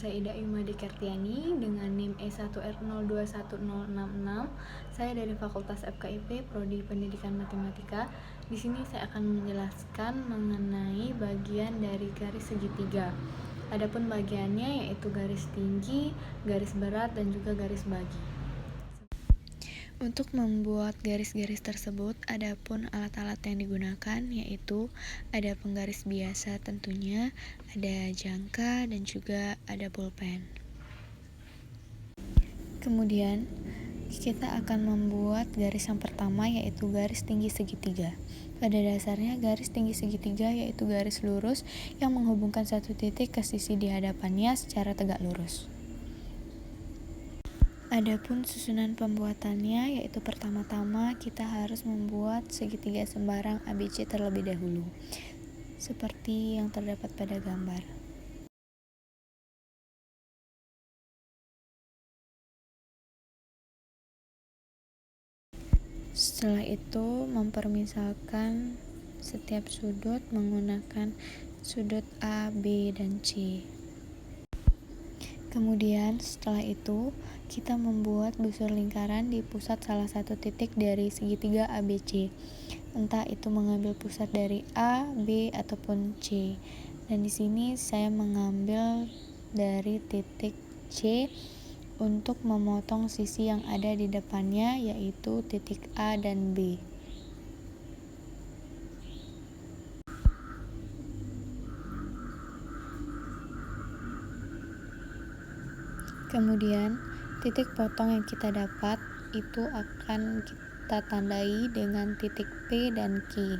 saya Ida Imade Kartiani dengan NIM E1R021066. Saya dari Fakultas FKIP, Prodi Pendidikan Matematika. Di sini saya akan menjelaskan mengenai bagian dari garis segitiga. Adapun bagiannya yaitu garis tinggi, garis berat, dan juga garis bagi. Untuk membuat garis-garis tersebut, adapun alat-alat yang digunakan yaitu ada penggaris biasa tentunya, ada jangka, dan juga ada pulpen. Kemudian, kita akan membuat garis yang pertama yaitu garis tinggi segitiga. Pada dasarnya, garis tinggi segitiga yaitu garis lurus yang menghubungkan satu titik ke sisi di hadapannya secara tegak lurus. Adapun susunan pembuatannya yaitu pertama-tama kita harus membuat segitiga sembarang ABC terlebih dahulu, seperti yang terdapat pada gambar. Setelah itu mempermisalkan setiap sudut menggunakan sudut A, B, dan C. Kemudian setelah itu kita membuat busur lingkaran di pusat salah satu titik dari segitiga ABC. Entah itu mengambil pusat dari A, B, ataupun C. Dan di sini saya mengambil dari titik C untuk memotong sisi yang ada di depannya, yaitu titik A dan B. Kemudian, titik potong yang kita dapat itu akan kita tandai dengan titik P dan Q.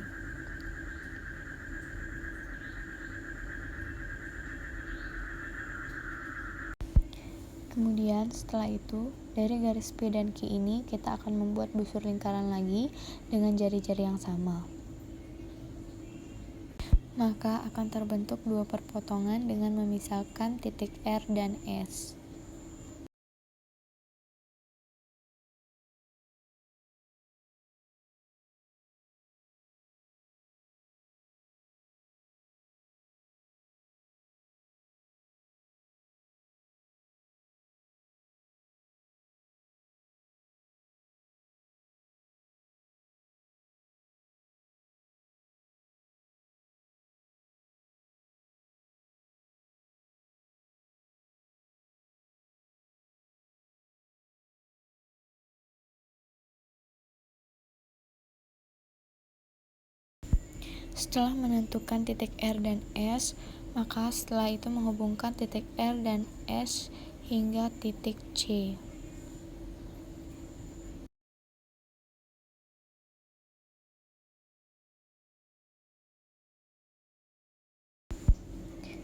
Kemudian, setelah itu, dari garis P dan Q ini kita akan membuat busur lingkaran lagi dengan jari-jari yang sama. Maka akan terbentuk dua perpotongan dengan memisahkan titik R dan S. Setelah menentukan titik R dan S, maka setelah itu menghubungkan titik R dan S hingga titik C.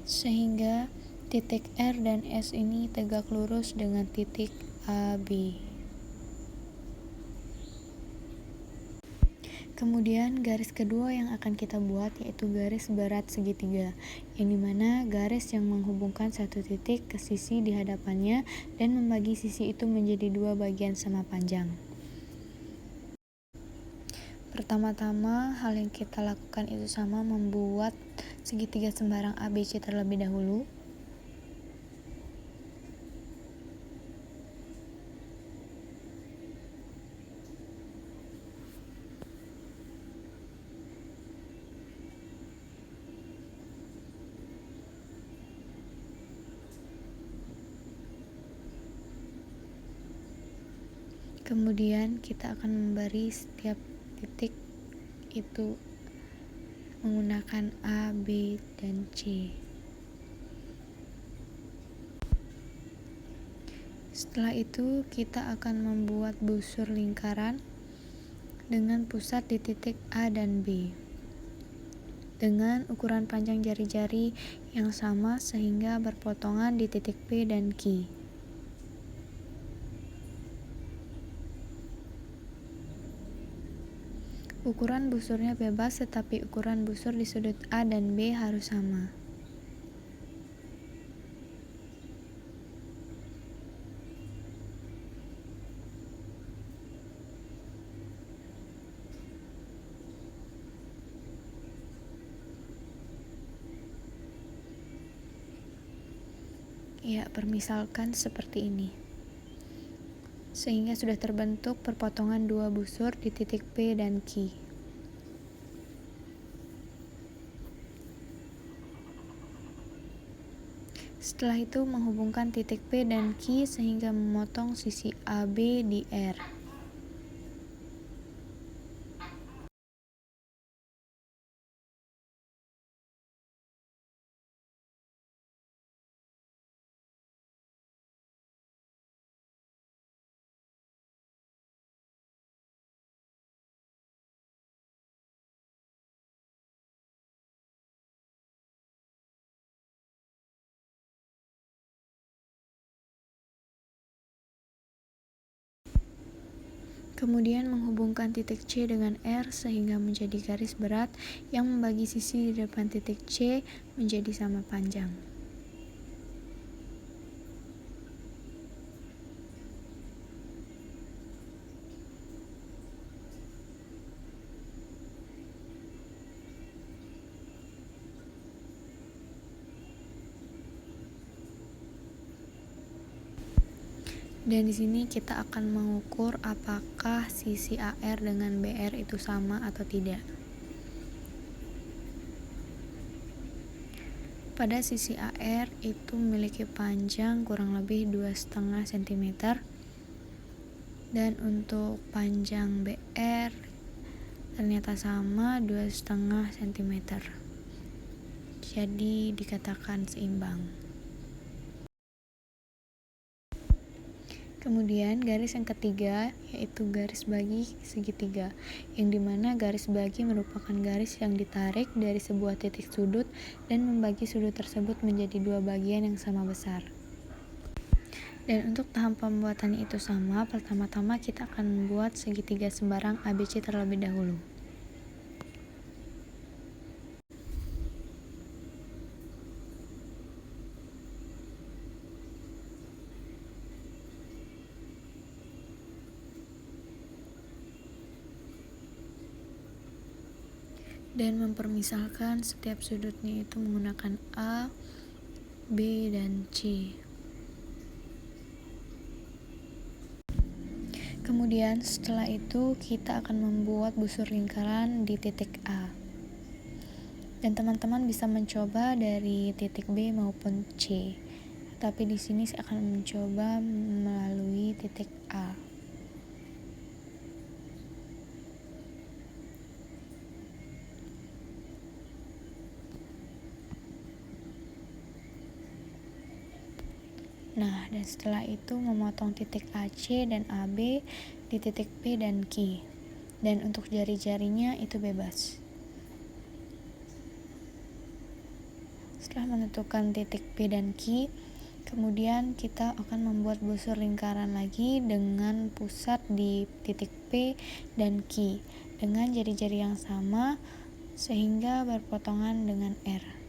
Sehingga titik R dan S ini tegak lurus dengan titik AB. Kemudian garis kedua yang akan kita buat yaitu garis berat segitiga, yang dimana garis yang menghubungkan satu titik ke sisi di hadapannya dan membagi sisi itu menjadi dua bagian sama panjang. Pertama-tama, hal yang kita lakukan itu sama, membuat segitiga sembarang ABC terlebih dahulu. Kemudian kita akan memberi setiap titik itu menggunakan A, B, dan C. Setelah itu kita akan membuat busur lingkaran dengan pusat di titik A dan B dengan ukuran panjang jari-jari yang sama sehingga berpotongan di titik P dan Q. Ukuran busurnya bebas, tetapi ukuran busur di sudut A dan B harus sama. Ya, permisalkan seperti ini. Sehingga sudah terbentuk perpotongan dua busur di titik P dan Q. Setelah itu menghubungkan titik P dan Q sehingga memotong sisi AB di R. Kemudian menghubungkan titik C dengan R sehingga menjadi garis berat yang membagi sisi di depan titik C menjadi sama panjang. Dan di sini kita akan mengukur apakah sisi AR dengan BR itu sama atau tidak. Pada sisi AR itu memiliki panjang kurang lebih 2,5 cm dan untuk panjang BR ternyata sama 2,5 cm. Jadi dikatakan seimbang. Kemudian garis yang ketiga yaitu garis bagi segitiga, yang dimana garis bagi merupakan garis yang ditarik dari sebuah titik sudut dan membagi sudut tersebut menjadi dua bagian yang sama besar. Dan untuk tahap pembuatannya itu sama, pertama-tama kita akan membuat segitiga sembarang ABC terlebih dahulu. Dan mempermisalkan setiap sudutnya itu menggunakan A, B, dan C. Kemudian setelah itu kita akan membuat busur lingkaran di titik A. Dan teman-teman bisa mencoba dari titik B maupun C. Tapi di sini saya akan mencoba melalui titik A. Nah, dan setelah itu memotong titik AC dan AB di titik P dan Q. Dan untuk jari-jarinya itu bebas. Setelah menentukan titik P dan Q, kemudian kita akan membuat busur lingkaran lagi dengan pusat di titik P dan Q dengan jari-jari yang sama sehingga berpotongan dengan R.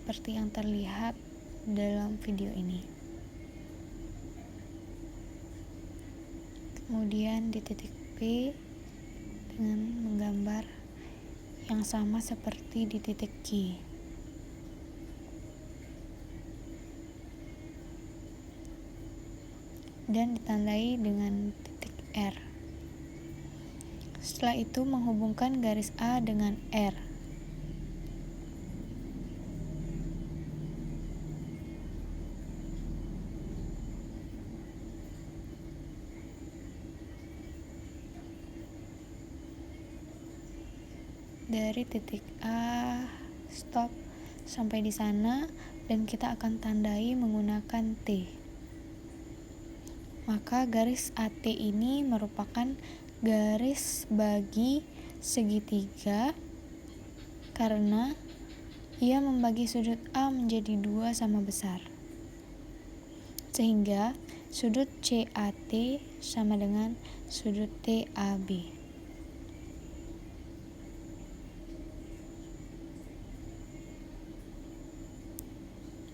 Seperti yang terlihat dalam video ini. Kemudian di titik P dengan menggambar yang sama seperti di titik Q. Dan ditandai dengan titik R. Setelah itu menghubungkan garis A dengan R. Dari titik A stop sampai di sana dan kita akan tandai menggunakan T. Maka garis AT ini merupakan garis bagi segitiga karena ia membagi sudut A menjadi dua sama besar. Sehingga sudut CAT sama dengan sudut TAB.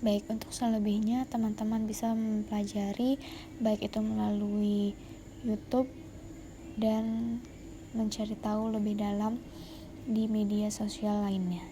Baik, untuk selebihnya teman-teman bisa mempelajari baik itu melalui YouTube dan mencari tahu lebih dalam di media sosial lainnya.